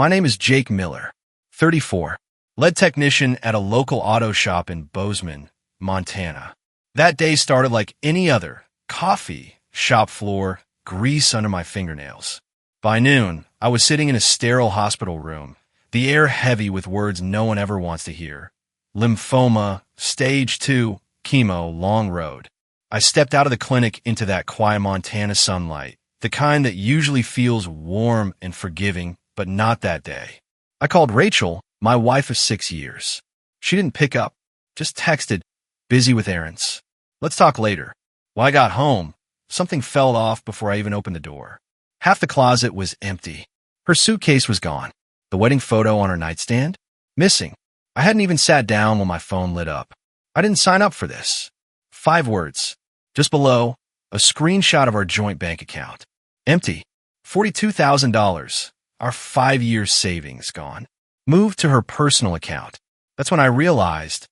My name is Jake Miller, 34, lead technician at a local auto shop in Bozeman, Montana. That day started like any other. Coffee, shop floor, grease under my fingernails. By noon, I was sitting in a sterile hospital room, the air heavy with words no one ever wants to hear. Lymphoma, stage 2, chemo, long road. I stepped out of the clinic into that quiet Montana sunlight, the kind that usually feels warm and forgiving, but not that day. I called Rachel, my wife of 6 years. She didn't pick up, just texted, busy with errands. Let's talk later. When I got home, something fell off before I even opened the door. Half the closet was empty. Her suitcase was gone. The wedding photo on her nightstand? Missing. I hadn't even sat down when my phone lit up. I didn't sign up for this. 5 words. Just below, a screenshot of our joint bank account. Empty. $42,000. Our 5-year savings gone. Moved to her personal account. That's when I realized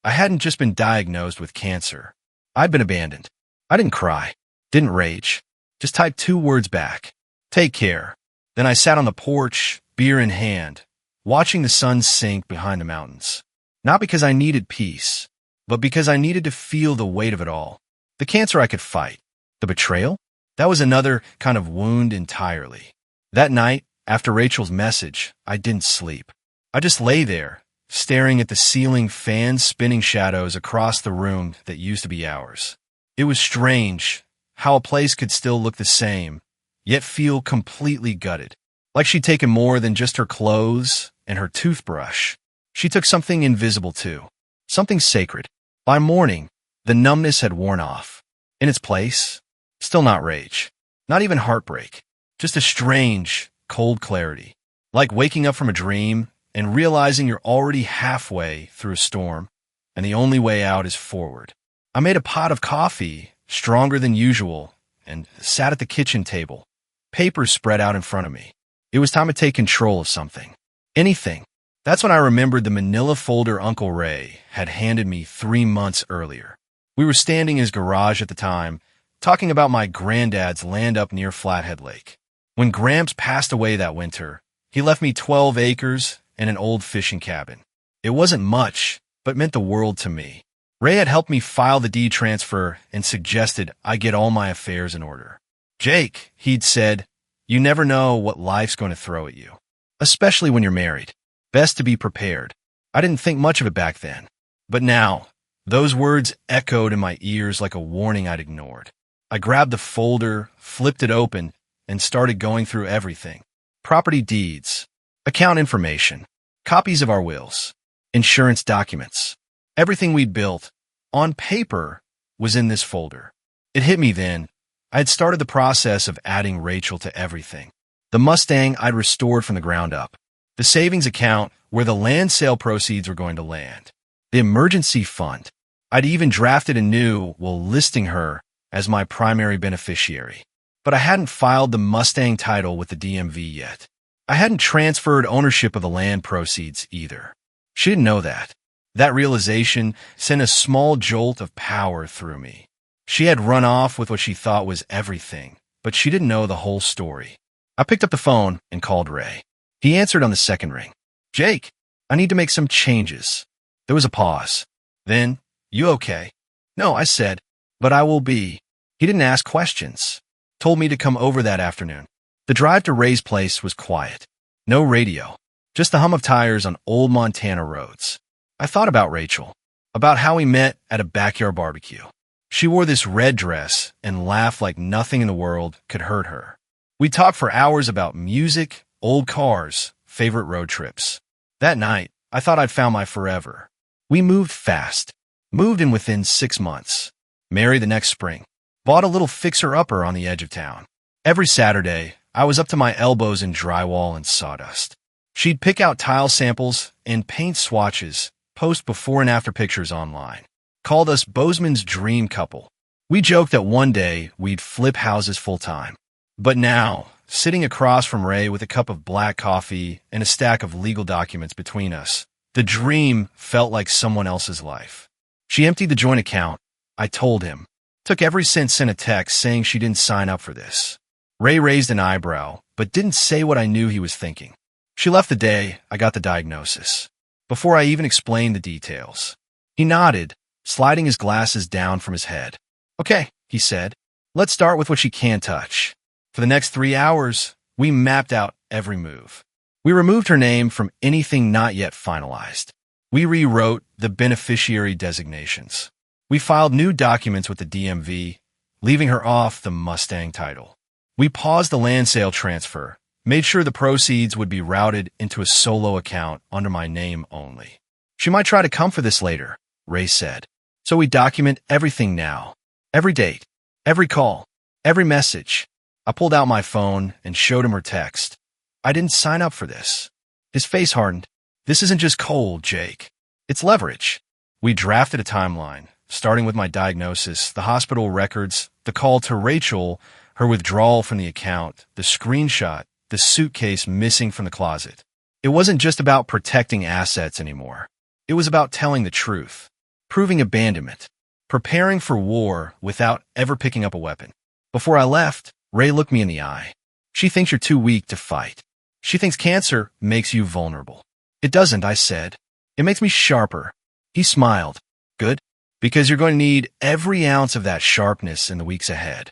I hadn't just been diagnosed with cancer. I'd been abandoned. I didn't cry. Didn't rage. Just typed 2 words back. Take care. Then I sat on the porch, beer in hand, watching the sun sink behind the mountains. Not because I needed peace, but because I needed to feel the weight of it all. The cancer I could fight. The betrayal? That was another kind of wound entirely. That night, after Rachel's message, I didn't sleep. I just lay there, staring at the ceiling fan spinning shadows across the room that used to be ours. It was strange how a place could still look the same, yet feel completely gutted. Like she'd taken more than just her clothes and her toothbrush. She took something invisible too, something sacred. By morning, the numbness had worn off. In its place, still not rage, not even heartbreak, just a strange, cold clarity. Like waking up from a dream and realizing you're already halfway through a storm, and the only way out is forward. I made a pot of coffee, stronger than usual, and sat at the kitchen table, papers spread out in front of me. It was time to take control of something. Anything. That's when I remembered the manila folder Uncle Ray had handed me 3 months earlier. We were standing in his garage at the time, talking about my granddad's land up near Flathead Lake. When Gramps passed away that winter, he left me 12 acres and an old fishing cabin. It wasn't much, but meant the world to me. Ray had helped me file the deed transfer and suggested I get all my affairs in order. Jake, he'd said, you never know what life's going to throw at you, especially when you're married. Best to be prepared. I didn't think much of it back then. But now, those words echoed in my ears like a warning I'd ignored. I grabbed the folder, flipped it open, and started going through everything. Property deeds, account information, copies of our wills, insurance documents. Everything we'd built, on paper, was in this folder. It hit me then. I had started the process of adding Rachel to everything. The Mustang I'd restored from the ground up. The savings account where the land sale proceeds were going to land. The emergency fund. I'd even drafted a new will listing her as my primary beneficiary. But I hadn't filed the Mustang title with the DMV yet. I hadn't transferred ownership of the land proceeds either. She didn't know that. That realization sent a small jolt of power through me. She had run off with what she thought was everything, but she didn't know the whole story. I picked up the phone and called Ray. He answered on the second ring. Jake, I need to make some changes. There was a pause. Then, you okay? No, I said, but I will be. He didn't ask questions. Told me to come over that afternoon. The drive to Ray's place was quiet. No radio. Just the hum of tires on old Montana roads. I thought about Rachel. About how we met at a backyard barbecue. She wore this red dress and laughed like nothing in the world could hurt her. We talked for hours about music, old cars, favorite road trips. That night, I thought I'd found my forever. We moved fast. Moved in within 6 months. Married the next spring. Bought a little fixer-upper on the edge of town. Every Saturday, I was up to my elbows in drywall and sawdust. She'd pick out tile samples and paint swatches, post before and after pictures online. Called us Bozeman's dream couple. We joked that one day we'd flip houses full-time. But now, sitting across from Ray with a cup of black coffee and a stack of legal documents between us, the dream felt like someone else's life. She emptied the joint account. I told him. Took every cent, sent a text saying she didn't sign up for this. Ray raised an eyebrow, but didn't say what I knew he was thinking. She left the day I got the diagnosis, before I even explained the details. He nodded, sliding his glasses down from his head. Okay, he said. Let's start with what she can touch. For the next 3 hours, we mapped out every move. We removed her name from anything not yet finalized. We rewrote the beneficiary designations. We filed new documents with the DMV, leaving her off the Mustang title. We paused the land sale transfer, made sure the proceeds would be routed into a solo account under my name only. She might try to come for this later, Ray said. So we document everything now. Every date, every call, every message. I pulled out my phone and showed him her text. I didn't sign up for this. His face hardened. This isn't just cold, Jake. It's leverage. We drafted a timeline, starting with my diagnosis, the hospital records, the call to Rachel, her withdrawal from the account, the screenshot, the suitcase missing from the closet. It wasn't just about protecting assets anymore. It was about telling the truth, proving abandonment, preparing for war without ever picking up a weapon. Before I left, Ray looked me in the eye. She thinks you're too weak to fight. She thinks cancer makes you vulnerable. It doesn't, I said. It makes me sharper. He smiled. Good, because you're going to need every ounce of that sharpness in the weeks ahead.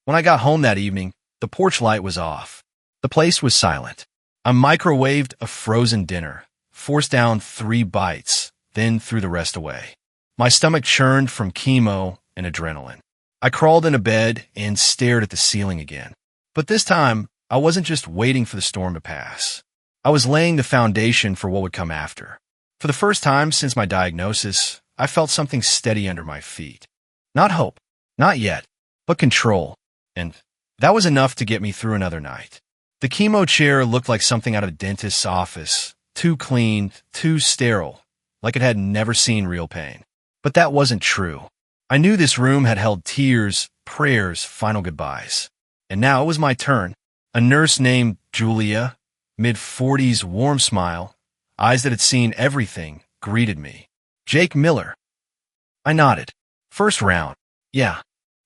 When I got home that evening, the porch light was off. The place was silent. I microwaved a frozen dinner, forced down 3 bites, then threw the rest away. My stomach churned from chemo and adrenaline. I crawled into bed and stared at the ceiling again. But this time, I wasn't just waiting for the storm to pass. I was laying the foundation for what would come after. For the first time since my diagnosis, I felt something steady under my feet. Not hope, not yet, but control. And that was enough to get me through another night. The chemo chair looked like something out of a dentist's office, too clean, too sterile, like it had never seen real pain. But that wasn't true. I knew this room had held tears, prayers, final goodbyes. And now it was my turn. A nurse named Julia, mid-40s, warm smile, eyes that had seen everything, greeted me. Jake Miller. I nodded. First round. Yeah.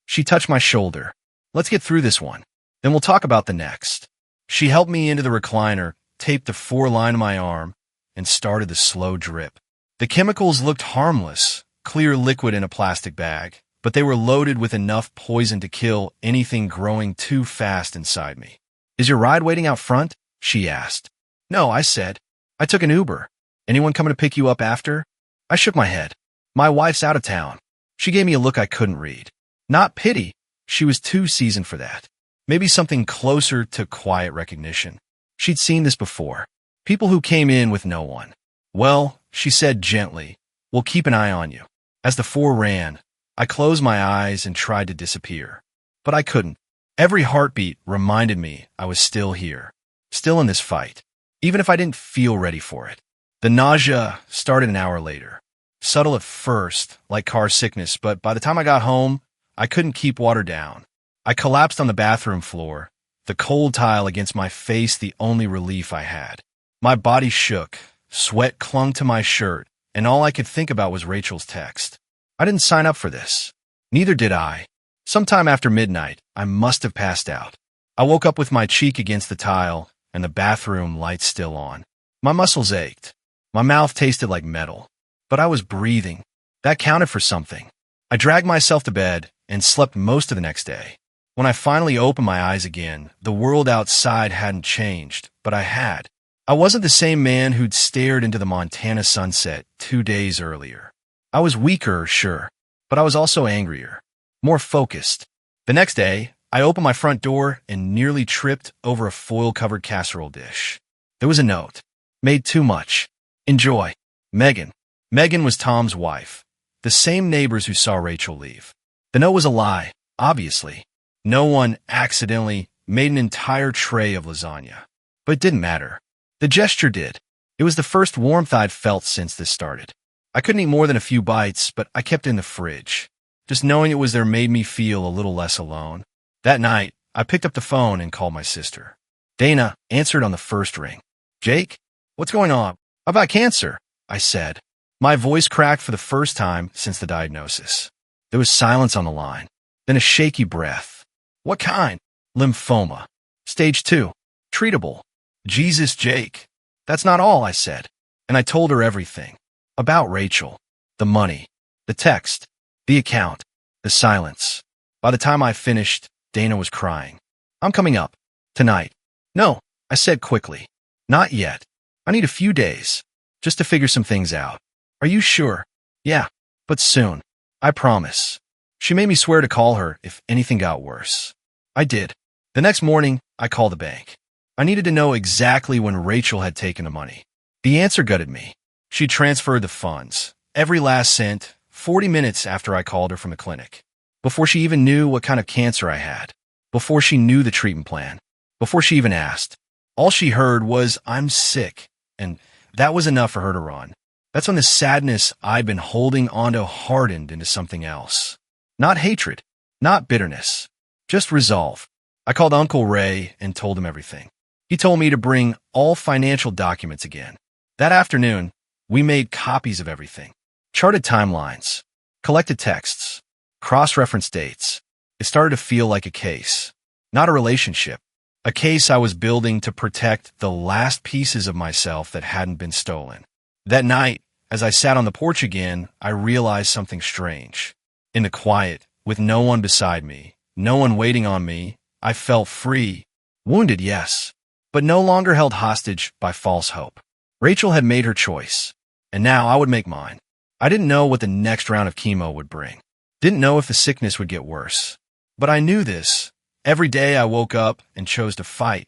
She touched my shoulder. Let's get through this one. Then we'll talk about the next. She helped me into the recliner, taped the 4-line on my arm, and started the slow drip. The chemicals looked harmless, clear liquid in a plastic bag, but they were loaded with enough poison to kill anything growing too fast inside me. Is your ride waiting out front? She asked. No, I said. I took an Uber. Anyone coming to pick you up after? I shook my head. My wife's out of town. She gave me a look I couldn't read. Not pity. She was too seasoned for that. Maybe something closer to quiet recognition. She'd seen this before. People who came in with no one. Well, she said gently, we'll keep an eye on you. As the 4 ran, I closed my eyes and tried to disappear. But I couldn't. Every heartbeat reminded me I was still here, still in this fight, even if I didn't feel ready for it. The nausea started an hour later. Subtle at first, like car sickness, but by the time I got home, I couldn't keep water down. I collapsed on the bathroom floor, the cold tile against my face the only relief I had. My body shook, sweat clung to my shirt, and all I could think about was Rachel's text. I didn't sign up for this. Neither did I. Sometime after midnight, I must have passed out. I woke up with my cheek against the tile and the bathroom lights still on. My muscles ached. My mouth tasted like metal. But I was breathing. That counted for something. I dragged myself to bed and slept most of the next day. When I finally opened my eyes again, the world outside hadn't changed, but I had. I wasn't the same man who'd stared into the Montana sunset 2 days earlier. I was weaker, sure, but I was also angrier, more focused. The next day, I opened my front door and nearly tripped over a foil-covered casserole dish. There was a note. Made too much. Enjoy. Megan. Megan was Tom's wife, the same neighbors who saw Rachel leave. The note was a lie, obviously. No one accidentally made an entire tray of lasagna. But it didn't matter. The gesture did. It was the first warmth I'd felt since this started. I couldn't eat more than a few bites, but I kept it in the fridge. Just knowing it was there made me feel a little less alone. That night, I picked up the phone and called my sister. Dana answered on the first ring. Jake, what's going on? About cancer, I said. My voice cracked for the first time since the diagnosis. There was silence on the line, then a shaky breath. What kind? Lymphoma. Stage 2. Treatable. Jesus, Jake. That's not all, I said. And I told her everything. About Rachel. The money. The text. The account. The silence. By the time I finished, Dana was crying. I'm coming up. Tonight. No, I said quickly. Not yet. I need a few days. Just to figure some things out. Are you sure? Yeah, but soon. I promise. She made me swear to call her if anything got worse. I did. The next morning, I called the bank. I needed to know exactly when Rachel had taken the money. The answer gutted me. She transferred the funds, every last cent, 40 minutes after I called her from the clinic. Before she even knew what kind of cancer I had. Before she knew the treatment plan. Before she even asked. All she heard was, I'm sick. And that was enough for her to run. That's when the sadness I'd been holding onto hardened into something else. Not hatred. Not bitterness. Just resolve. I called Uncle Ray and told him everything. He told me to bring all financial documents again. That afternoon, we made copies of everything. Charted timelines. Collected texts. Cross-referenced dates. It started to feel like a case. Not a relationship. A case I was building to protect the last pieces of myself that hadn't been stolen. That night, as I sat on the porch again, I realized something strange. In the quiet, with no one beside me, no one waiting on me, I felt free. Wounded, yes, but no longer held hostage by false hope. Rachel had made her choice, and now I would make mine. I didn't know what the next round of chemo would bring. Didn't know if the sickness would get worse. But I knew this. Every day I woke up and chose to fight.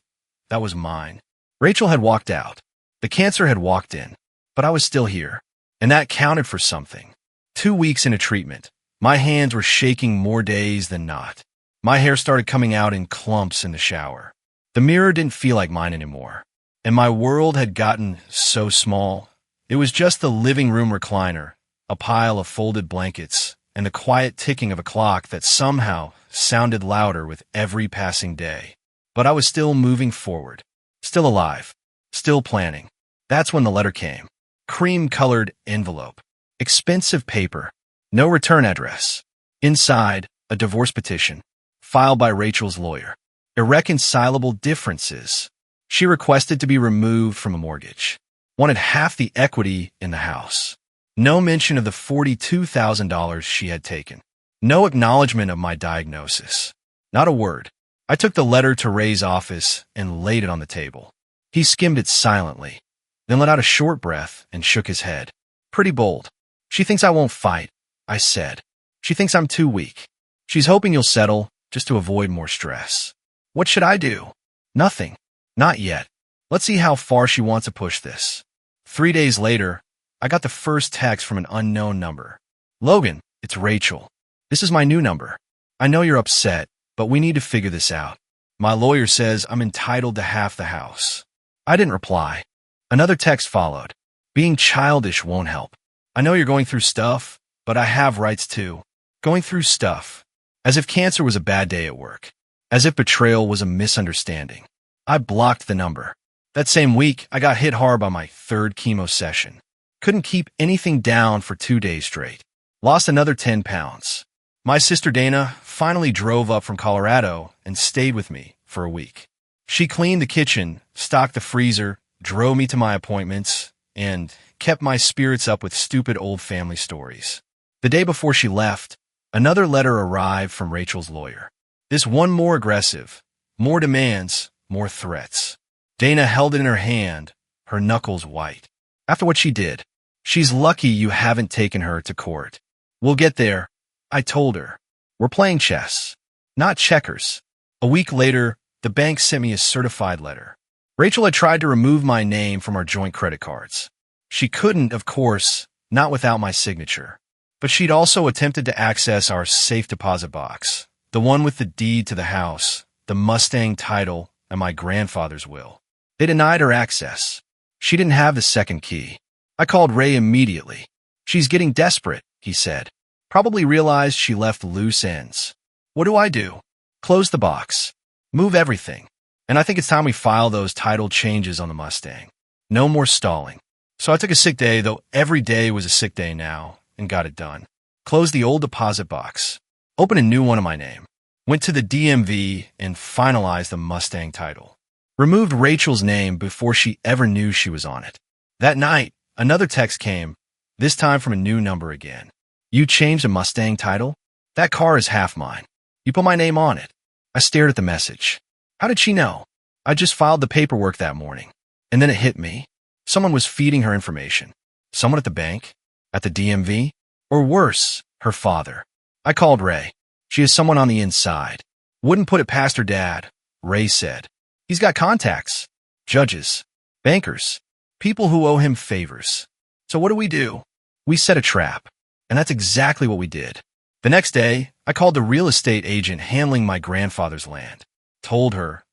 That was mine. Rachel had walked out. The cancer had walked in. But I was still here. And that counted for something. 2 weeks into treatment. My hands were shaking more days than not. My hair started coming out in clumps in the shower. The mirror didn't feel like mine anymore. And my world had gotten so small. It was just the living room recliner, a pile of folded blankets, and the quiet ticking of a clock that somehow sounded louder with every passing day. But I was still moving forward. Still alive. Still planning. That's when the letter came. Cream-colored envelope. Expensive paper. No return address. Inside, a divorce petition. Filed by Rachel's lawyer. Irreconcilable differences. She requested to be removed from a mortgage. Wanted half the equity in the house. No mention of the $42,000 she had taken. No acknowledgement of my diagnosis. Not a word. I took the letter to Ray's office and laid it on the table. He skimmed it silently, then let out a short breath and shook his head. Pretty bold. She thinks I won't fight, I said. She thinks I'm too weak. She's hoping you'll settle just to avoid more stress. What should I do? Nothing. Not yet. Let's see how far she wants to push this. 3 days later, I got the first text from an unknown number. Logan, it's Rachel. This is my new number. I know you're upset, but we need to figure this out. My lawyer says I'm entitled to half the house. I didn't reply. Another text followed. Being childish won't help. I know you're going through stuff, but I have rights too. Going through stuff. As if cancer was a bad day at work. As if betrayal was a misunderstanding. I blocked the number. That same week, I got hit hard by my third chemo session. Couldn't keep anything down for 2 days straight. Lost another 10 pounds. My sister Dana finally drove up from Colorado and stayed with me for a week. She cleaned the kitchen, stocked the freezer, drove me to my appointments, and kept my spirits up with stupid old family stories. The day before she left, another letter arrived from Rachel's lawyer. This one more aggressive, more demands, more threats. Dana held it in her hand, her knuckles white. After what she did, she's lucky you haven't taken her to court. We'll get there, I told her. We're playing chess, not checkers. A week later, the bank sent me a certified letter. Rachel had tried to remove my name from our joint credit cards. She couldn't, of course, not without my signature. But she'd also attempted to access our safe deposit box, the one with the deed to the house, the Mustang title, and my grandfather's will. They denied her access. She didn't have the second key. I called Ray immediately. She's getting desperate, he said. Probably realized she left loose ends. What do I do? Close the box. Move everything. And I think it's time we file those title changes on the Mustang. No more stalling. So I took a sick day, though every day was a sick day now, and got it done. Closed the old deposit box. Opened a new one in my name. Went to the DMV and finalized the Mustang title. Removed Rachel's name before she ever knew she was on it. That night, another text came, this time from a new number again. You changed a Mustang title? That car is half mine. You put my name on it. I stared at the message. How did she know? I just filed the paperwork that morning. And then it hit me. Someone was feeding her information. Someone at the bank? At the DMV? Or worse, her father. I called Ray. She has someone on the inside. Wouldn't put it past her dad, Ray said. He's got contacts. Judges. Bankers. People who owe him favors. So what do? We set a trap. And that's exactly what we did. The next day, I called the real estate agent handling my grandfather's land. Told her,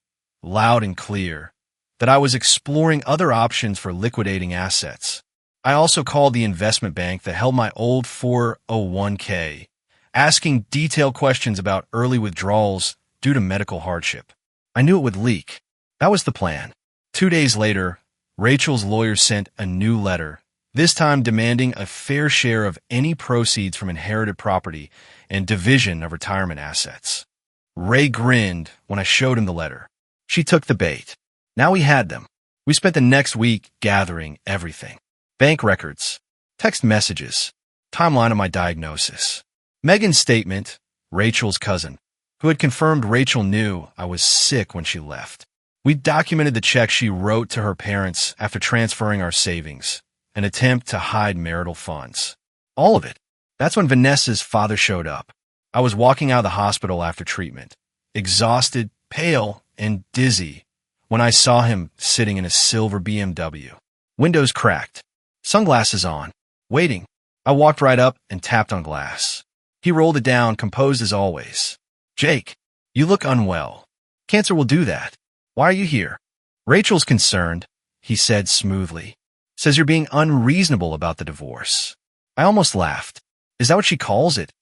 loud and clear, that I was exploring other options for liquidating assets. I also called the investment bank that held my old 401k, asking detailed questions about early withdrawals due to medical hardship. I knew it would leak. That was the plan. 2 days later, Rachel's lawyer sent a new letter, this time demanding a fair share of any proceeds from inherited property and division of retirement assets. Ray grinned when I showed him the letter. She took the bait. Now we had them. We spent the next week gathering everything. Bank records, text messages, timeline of my diagnosis. Megan's statement, Rachel's cousin, who had confirmed Rachel knew I was sick when she left. We documented the check she wrote to her parents after transferring our savings, an attempt to hide marital funds. All of it. That's when Vanessa's father showed up. I was walking out of the hospital after treatment, exhausted, pale, and dizzy, when I saw him sitting in a silver BMW. Windows cracked. Sunglasses on. Waiting. I walked right up and tapped on glass. He rolled it down, composed as always. Jake, you look unwell. Cancer will do that. Why are you here? Rachel's concerned, he said smoothly. Says you're being unreasonable about the divorce. I almost laughed. Is that what she calls it?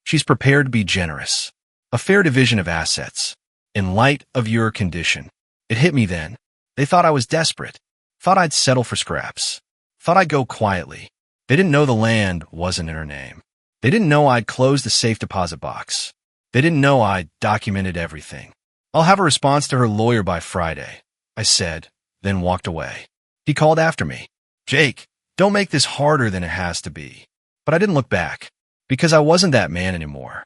She's prepared to be generous. A fair division of assets. In light of your condition. It hit me then. They thought I was desperate. Thought I'd settle for scraps. Thought I'd go quietly. They didn't know the land wasn't in her name. They didn't know I'd closed the safe deposit box. They didn't know I'd documented everything. I'll have a response to her lawyer by Friday, I said, then walked away. He called after me. Jake, don't make this harder than it has to be. But I didn't look back, because I wasn't that man anymore.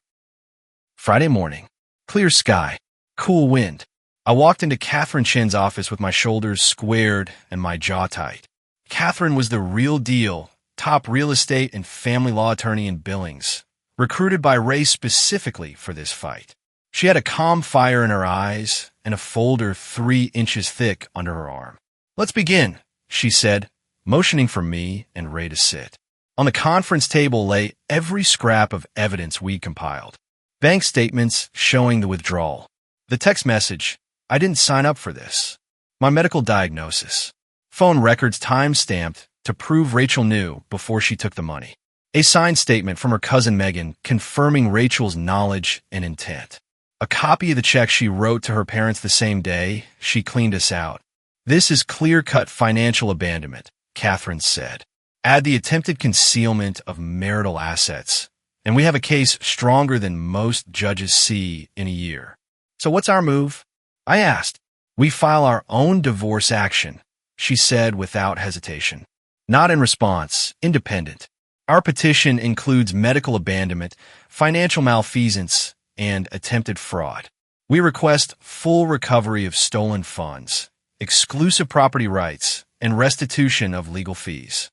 Friday morning. Clear sky. Cool wind. I walked into Catherine Chen's office with my shoulders squared and my jaw tight. Catherine was the real deal, top real estate and family law attorney in Billings, recruited by Ray specifically for this fight. She had a calm fire in her eyes and a folder 3 inches thick under her arm. Let's begin, she said, motioning for me and Ray to sit. On the conference table lay every scrap of evidence we'd compiled. Bank statements showing the withdrawal. The text message, I didn't sign up for this. My medical diagnosis. Phone records time-stamped to prove Rachel knew before she took the money. A signed statement from her cousin Megan confirming Rachel's knowledge and intent. A copy of the check she wrote to her parents the same day she cleaned us out. This is clear-cut financial abandonment, Catherine said. Add the attempted concealment of marital assets, and we have a case stronger than most judges see in a year. So what's our move? I asked. We file our own divorce action, she said without hesitation. Not in response, independent. Our petition includes medical abandonment, financial malfeasance, and attempted fraud. We request full recovery of stolen funds, exclusive property rights, and restitution of legal fees.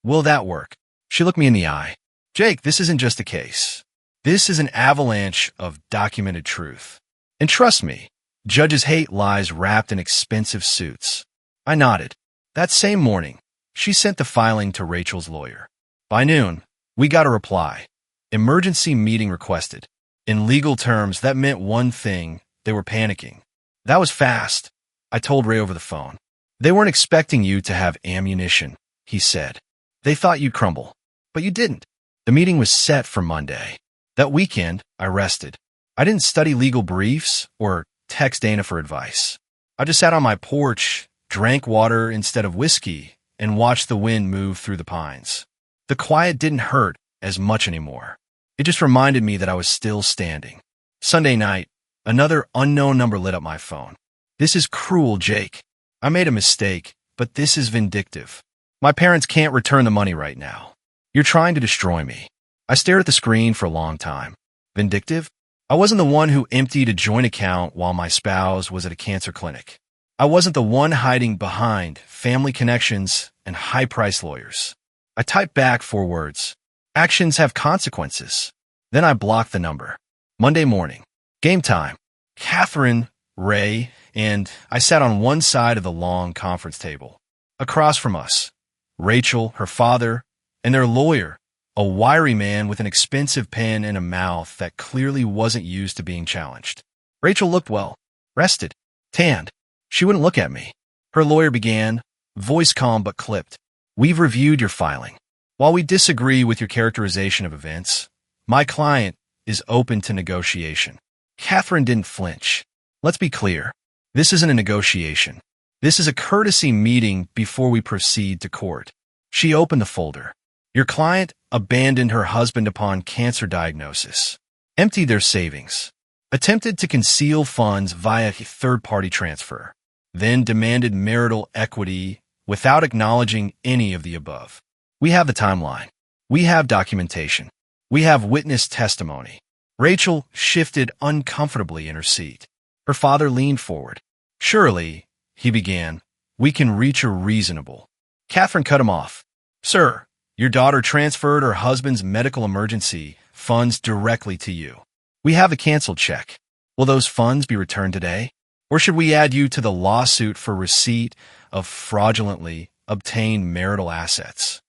Will that work? She looked me in the eye. Jake, this isn't just a case. This is an avalanche of documented truth. And trust me, judges hate lies wrapped in expensive suits. I nodded. That same morning, she sent the filing to Rachel's lawyer. By noon, we got a reply. Emergency meeting requested. In legal terms, that meant one thing. They were panicking. That was fast, I told Ray over the phone. They weren't expecting you to have ammunition, he said. They thought you'd crumble, but you didn't. The meeting was set for Monday. That weekend, I rested. I didn't study legal briefs or text Dana for advice. I just sat on my porch, drank water instead of whiskey, and watched the wind move through the pines. The quiet didn't hurt as much anymore. It just reminded me that I was still standing. Sunday night, another unknown number lit up my phone. This is cruel, Jake. I made a mistake, but this is vindictive. My parents can't return the money right now. You're trying to destroy me. I stared at the screen for a long time. Vindictive? I wasn't the one who emptied a joint account while my spouse was at a cancer clinic. I wasn't the one hiding behind family connections and high-priced lawyers. I typed back 4 words. Actions have consequences. Then I blocked the number. Monday morning. Game time. Catherine, Ray, and I sat on one side of the long conference table. Across from us, Rachel, her father, and their lawyer, a wiry man with an expensive pen and a mouth that clearly wasn't used to being challenged. Rachel looked well, rested, tanned. She wouldn't look at me. Her lawyer began, voice calm but clipped. We've reviewed your filing. While we disagree with your characterization of events, my client is open to negotiation. Catherine didn't flinch. Let's be clear. This isn't a negotiation. This is a courtesy meeting before we proceed to court. She opened the folder. Your client abandoned her husband upon cancer diagnosis, emptied their savings, attempted to conceal funds via a third-party transfer, then demanded marital equity without acknowledging any of the above. We have the timeline. We have documentation. We have witness testimony. Rachel shifted uncomfortably in her seat. Her father leaned forward. Surely, he began, we can reach a reasonable. Catherine cut him off. Sir, your daughter transferred her husband's medical emergency funds directly to you. We have a canceled check. Will those funds be returned today? Or should we add you to the lawsuit for receipt of fraudulently obtained marital assets?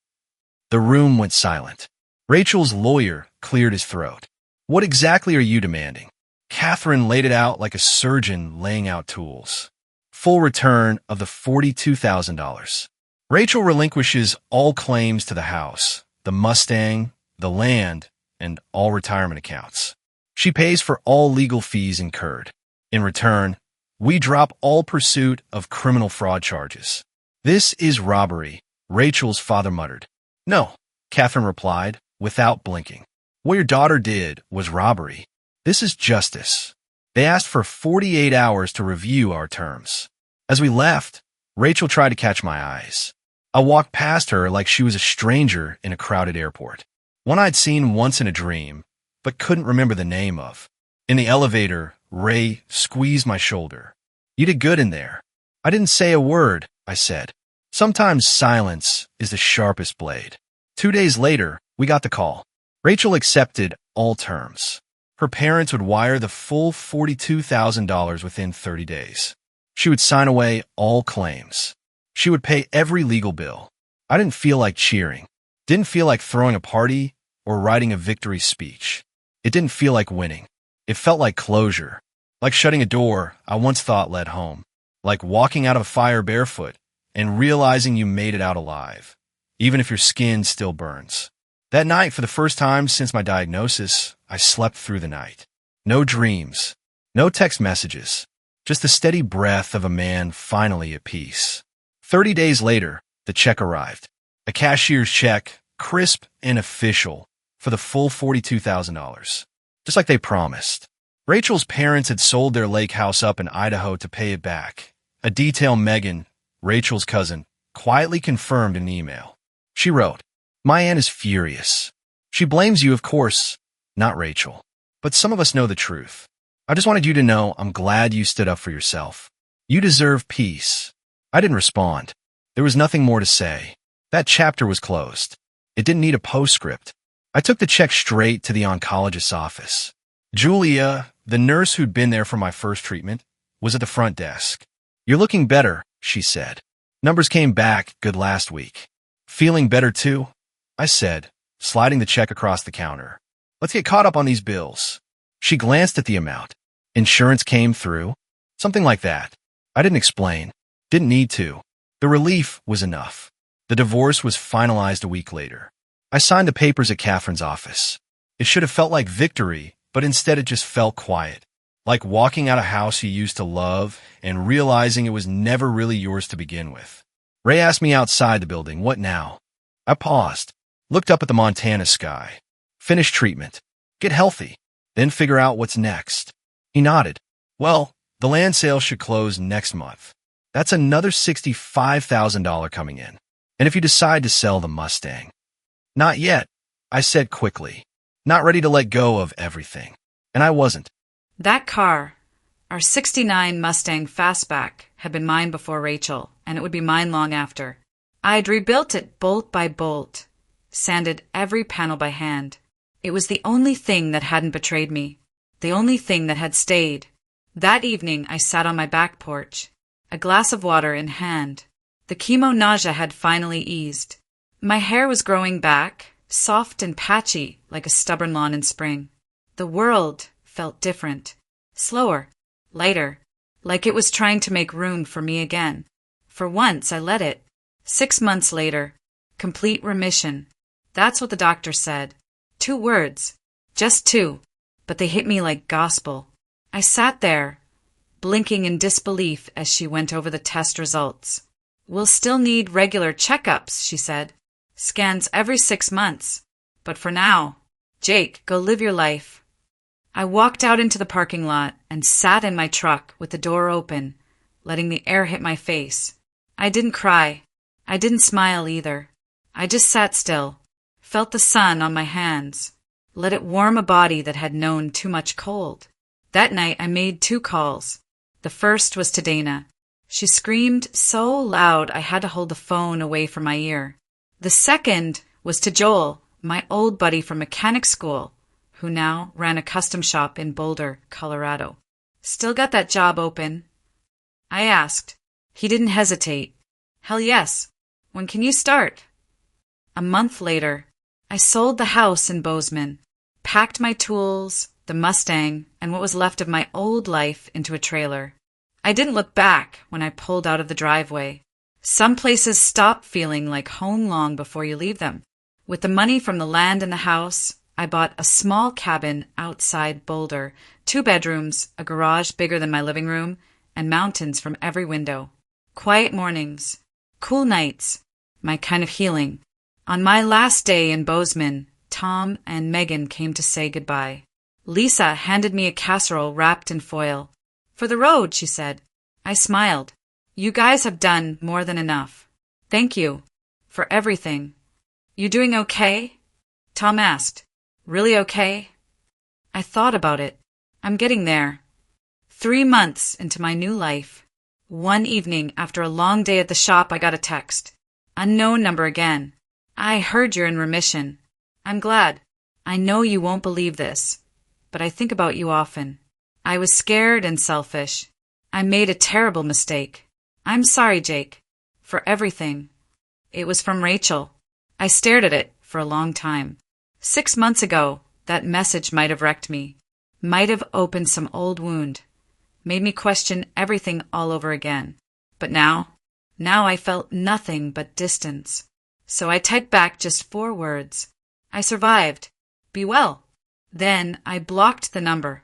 The room went silent. Rachel's lawyer cleared his throat. What exactly are you demanding? Catherine laid it out like a surgeon laying out tools. Full return of the $42,000. Rachel relinquishes all claims to the house, the Mustang, the land, and all retirement accounts. She pays for all legal fees incurred. In return, we drop all pursuit of criminal fraud charges. This is robbery, Rachel's father muttered. No, Catherine replied, without blinking. What your daughter did was robbery. This is justice. They asked for 48 hours to review our terms. As we left, Rachel tried to catch my eyes. I walked past her like she was a stranger in a crowded airport. One I'd seen once in a dream, but couldn't remember the name of. In the elevator, Ray squeezed my shoulder. You did good in there. I didn't say a word, I said. Sometimes silence is the sharpest blade. 2 days later, we got the call. Rachel accepted all terms. Her parents would wire the full $42,000 within 30 days. She would sign away all claims. She would pay every legal bill. I didn't feel like cheering. Didn't feel like throwing a party or writing a victory speech. It didn't feel like winning. It felt like closure. Like shutting a door I once thought led home. Like walking out of a fire barefoot and realizing you made it out alive, even if your skin still burns. That night, for the first time since my diagnosis, I slept through the night. No dreams, no text messages, just the steady breath of a man finally at peace. 30 days later, the check arrived. A cashier's check, crisp and official, for the full $42,000. Just like they promised. Rachel's parents had sold their lake house up in Idaho to pay it back. A detail Megan, Rachel's cousin, quietly confirmed in an email. She wrote, My aunt is furious. She blames you, of course, not Rachel. But some of us know the truth. I just wanted you to know I'm glad you stood up for yourself. You deserve peace. I didn't respond. There was nothing more to say. That chapter was closed. It didn't need a postscript. I took the check straight to the oncologist's office. Julia, the nurse who'd been there for my first treatment, was at the front desk. You're looking better, she said. Numbers came back good last week. Feeling better too? I said, sliding the check across the counter. Let's get caught up on these bills. She glanced at the amount. Insurance came through? Something like that. I didn't explain. Didn't need to. The relief was enough. The divorce was finalized a week later. I signed the papers at Catherine's office. It should have felt like victory, but instead it just felt quiet. Like walking out a house you used to love and realizing it was never really yours to begin with. Ray asked me outside the building, what now? I paused, looked up at the Montana sky. Finish treatment. Get healthy. Then figure out what's next. He nodded. Well, The land sale should close next month. That's another $65,000 coming in. And if you decide to sell the Mustang. Not yet, I said quickly. Not ready to let go of everything. And I wasn't. That car, our '69 Mustang Fastback, had been mine before Rachel, and it would be mine long after. I'd rebuilt it bolt by bolt, sanded every panel by hand. It was the only thing that hadn't betrayed me, the only thing that had stayed. That evening I sat on my back porch, a glass of water in hand. The chemo nausea had finally eased. My hair was growing back, soft and patchy like a stubborn lawn in spring. The world felt different, slower, lighter, like it was trying to make room for me again. For once I let it. 6 months later, complete remission. That's what the doctor said. 2 words, just 2, but they hit me like gospel. I sat there, blinking in disbelief as she went over the test results. We'll still need regular checkups, she said. Scans every 6 months. But for now, Jake, go live your life. I walked out into the parking lot and sat in my truck with the door open, letting the air hit my face. I didn't cry. I didn't smile either. I just sat still, felt the sun on my hands, let it warm a body that had known too much cold. That night I made 2 calls. The first was to Dana. She screamed so loud I had to hold the phone away from my ear. The second was to Joel, my old buddy from mechanic school, who now ran a custom shop in Boulder, Colorado. Still got that job open? I asked. He didn't hesitate. Hell yes. When can you start? A month later, I sold the house in Bozeman, packed my tools, the Mustang, and what was left of my old life into a trailer. I didn't look back when I pulled out of the driveway. Some places stop feeling like home long before you leave them. With the money from the land and the house, I bought a small cabin outside Boulder, 2 bedrooms, a garage bigger than my living room, and mountains from every window. Quiet mornings, cool nights, my kind of healing. On my last day in Bozeman, Tom and Megan came to say goodbye. Lisa handed me a casserole wrapped in foil. For the road, she said. I smiled. You guys have done more than enough. Thank you. For everything. You doing okay? Tom asked. Really okay? I thought about it. I'm getting there. 3 months into my new life. One evening, after a long day at the shop, I got a text. Unknown number again. I heard you're in remission. I'm glad. I know you won't believe this, but I think about you often. I was scared and selfish. I made a terrible mistake. I'm sorry, Jake, for everything. It was from Rachel. I stared at it for a long time. 6 months ago, that message might have wrecked me, might have opened some old wound, made me question everything all over again. But now I felt nothing but distance. So I typed back just 4 words. I survived. Be well. Then I blocked the number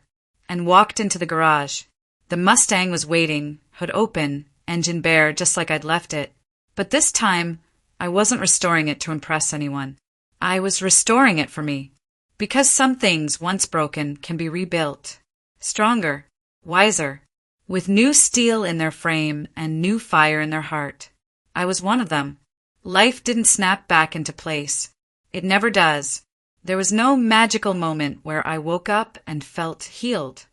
and walked into the garage. The Mustang was waiting, hood open, engine bare, just like I'd left it. But this time, I wasn't restoring it to impress anyone. I was restoring it for me. Because some things, once broken, can be rebuilt. Stronger, wiser, with new steel in their frame and new fire in their heart. I was one of them. Life didn't snap back into place. It never does. There was no magical moment where I woke up and felt healed.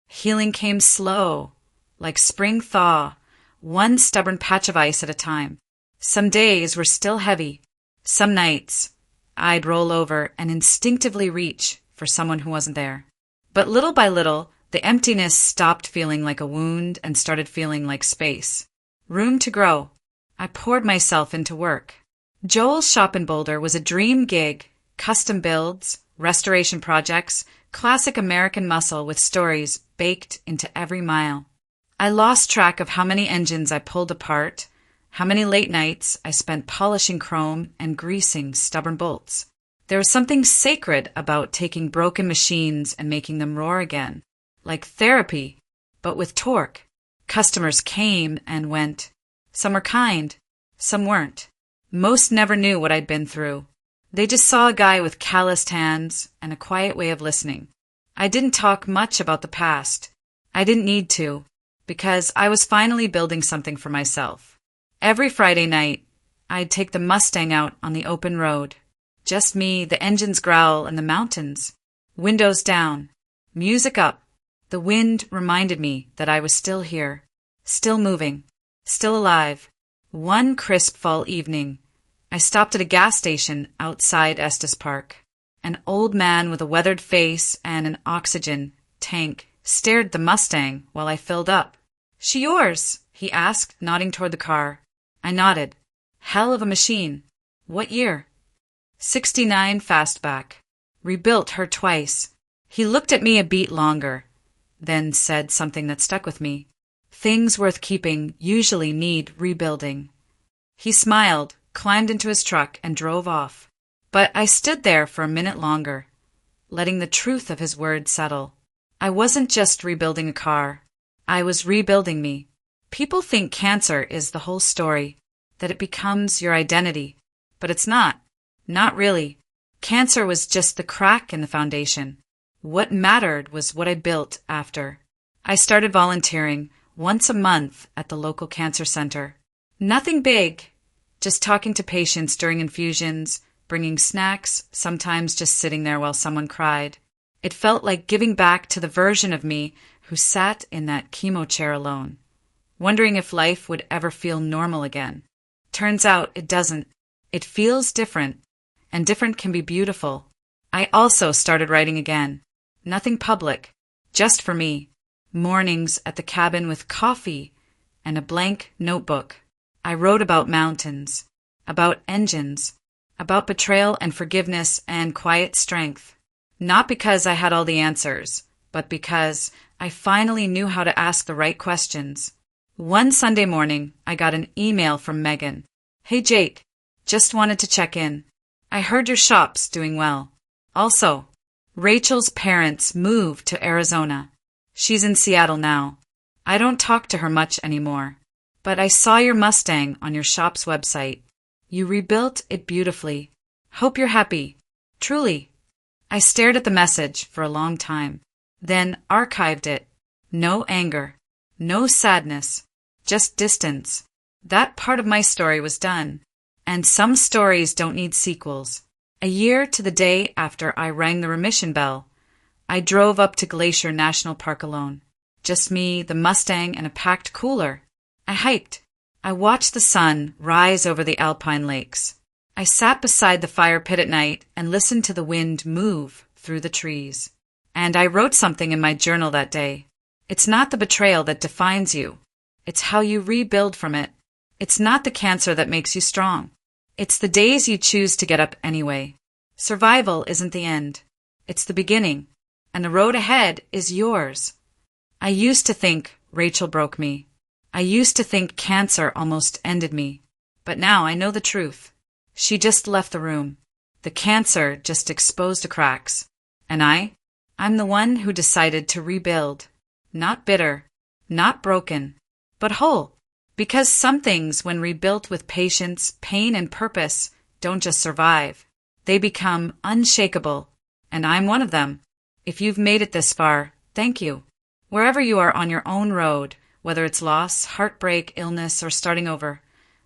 Healing came slow, like spring thaw, one stubborn patch of ice at a time. Some days were still heavy. Some nights, I'd roll over and instinctively reach for someone who wasn't there. But little by little, the emptiness stopped feeling like a wound and started feeling like space. Room to grow. I poured myself into work. Joel's shop in Boulder was a dream gig, custom builds, restoration projects, classic American muscle with stories baked into every mile. I lost track of how many engines I pulled apart, how many late nights I spent polishing chrome and greasing stubborn bolts. There was something sacred about taking broken machines and making them roar again, like therapy, but with torque. Customers came and went. Some were kind, some weren't. Most never knew what I'd been through. They just saw a guy with calloused hands and a quiet way of listening. I didn't talk much about the past. I didn't need to, because I was finally building something for myself. Every Friday night, I'd take the Mustang out on the open road. Just me, the engine's growl, and the mountains. Windows down, music up. The wind reminded me that I was still here, still moving, still alive. One crisp fall evening, I stopped at a gas station outside Estes Park. An old man with a weathered face and an oxygen tank stared at the Mustang while I filled up. "She yours?" he asked, nodding toward the car. I nodded. Hell of a machine. What year? 69 fastback. Rebuilt her twice. He looked at me a beat longer, then said something that stuck with me. Things worth keeping usually need rebuilding. He smiled, climbed into his truck, and drove off. But I stood there for a minute longer, letting the truth of his words settle. I wasn't just rebuilding a car. I was rebuilding me. People think cancer is the whole story, that it becomes your identity. But it's not. Not really. Cancer was just the crack in the foundation. What mattered was what I built after. I started volunteering once a month at the local cancer center. Nothing big, just talking to patients during infusions, bringing snacks, sometimes just sitting there while someone cried. It felt like giving back to the version of me who sat in that chemo chair alone, wondering if life would ever feel normal again. Turns out it doesn't. It feels different, and different can be beautiful. I also started writing again. Nothing public, just for me. Mornings at the cabin with coffee and a blank notebook. I wrote about mountains, about engines, about betrayal and forgiveness and quiet strength. Not because I had all the answers, but because I finally knew how to ask the right questions. One Sunday morning, I got an email from Megan. "Hey Jake, just wanted to check in. I heard your shop's doing well. Also, Rachel's parents moved to Arizona. She's in Seattle now. I don't talk to her much anymore. But I saw your Mustang on your shop's website. You rebuilt it beautifully. Hope you're happy. Truly." I stared at the message for a long time, then archived it. No anger, no sadness, just distance. That part of my story was done. And some stories don't need sequels. A year to the day after I rang the remission bell, I drove up to Glacier National Park alone. Just me, the Mustang, and a packed cooler. I hiked. I watched the sun rise over the alpine lakes. I sat beside the fire pit at night and listened to the wind move through the trees. And I wrote something in my journal that day. It's not the betrayal that defines you. It's how you rebuild from it. It's not the cancer that makes you strong. It's the days you choose to get up anyway. Survival isn't the end. It's the beginning. And the road ahead is yours. I used to think Rachel broke me. I used to think cancer almost ended me. But now I know the truth. She just left the room. The cancer just exposed the cracks. And I'm the one who decided to rebuild. Not bitter, not broken, but whole. Because some things, when rebuilt with patience, pain, and purpose, don't just survive. They become unshakable. And I'm one of them. If you've made it this far, thank you. Wherever you are on your own road, whether it's loss, heartbreak, illness, or starting over,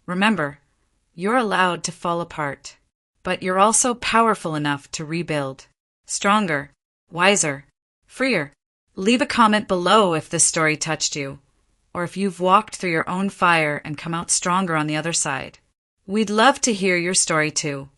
remember, you're allowed to fall apart. But you're also powerful enough to rebuild. Stronger, wiser, freer. Leave a comment below if this story touched you, or if you've walked through your own fire and come out stronger on the other side. We'd love to hear your story too.